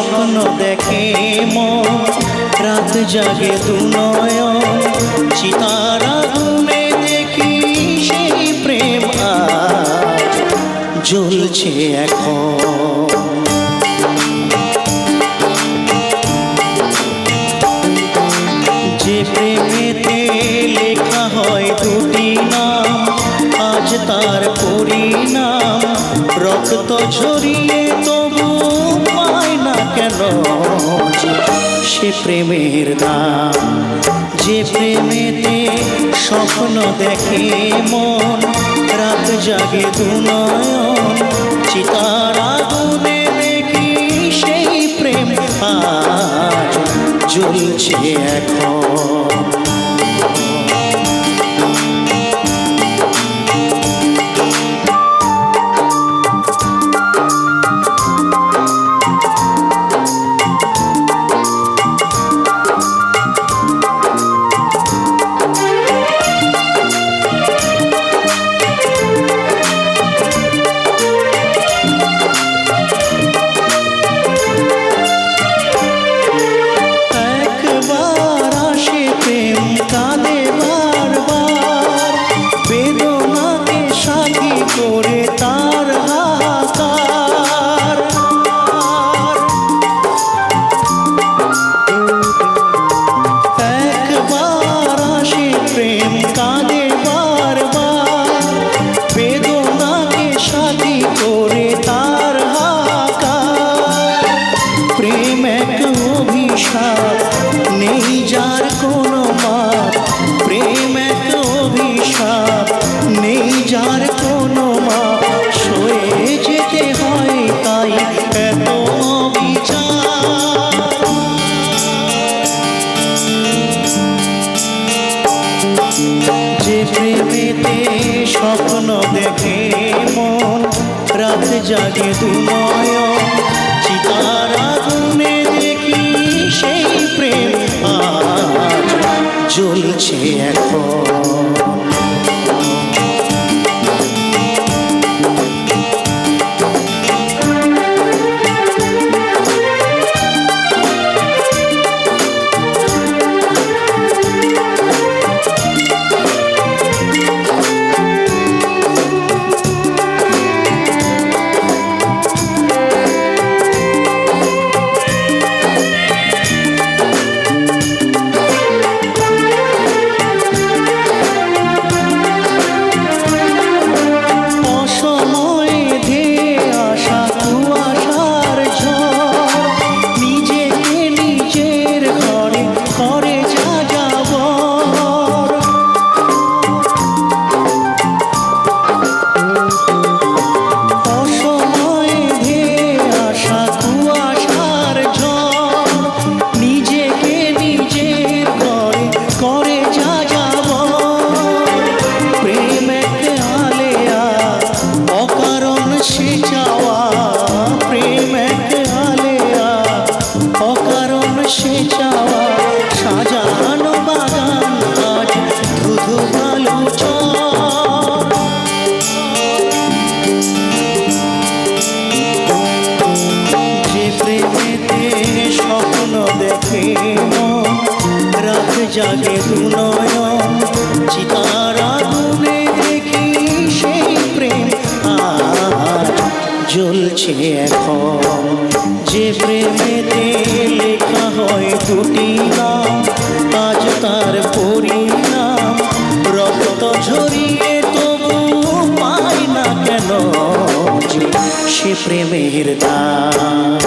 স্বপ্ন দেখে মন, রাত জাগে দু নয়ন, চিতার আগুনে দেখি সেই প্রেম আজ জ্বলছে এখন। যে প্রেমেতে লেখা হয় দুটি নাম, আজ তার পরিণাম রক্ত ঝরিয়ে তবু পায় না কেন সে প্রেমের দাম। যে প্রেমেতে স্বপ্ন দেখে মন, রাত জাগে দু নয়ন, চিতার আগুনে দেখি সেই প্রেম আজ জ্বলছে এখন। নেই যার কোনো মাপ, প্রেম এক অভিশাপ, নেই যার কোনো মাপ, সয়ে যেতে হয় তাই এত বিচার। যে প্রেমেতে স্বপ্ন দেখে মন, রাত জাগে দু নয়ন, চিতার আগুনে দেখি সেই প্রেম আজ জ্বলছে এখন। সাজানো বাগান আজ ধুধু বালু চর, যে প্রেমেতে স্বপ্ন দেখে মন, রাত জাগে দু নয়ন, চিতার আগুনে দেখি সেই প্রেম আজ জ্বলছে এখন। যে প্রেমেতে লেখা হয় দুটি নাম, আজ তার পরিণাম রক্ত ঝরিয়ে তবু পায় না কেন সে প্রেমের দাম।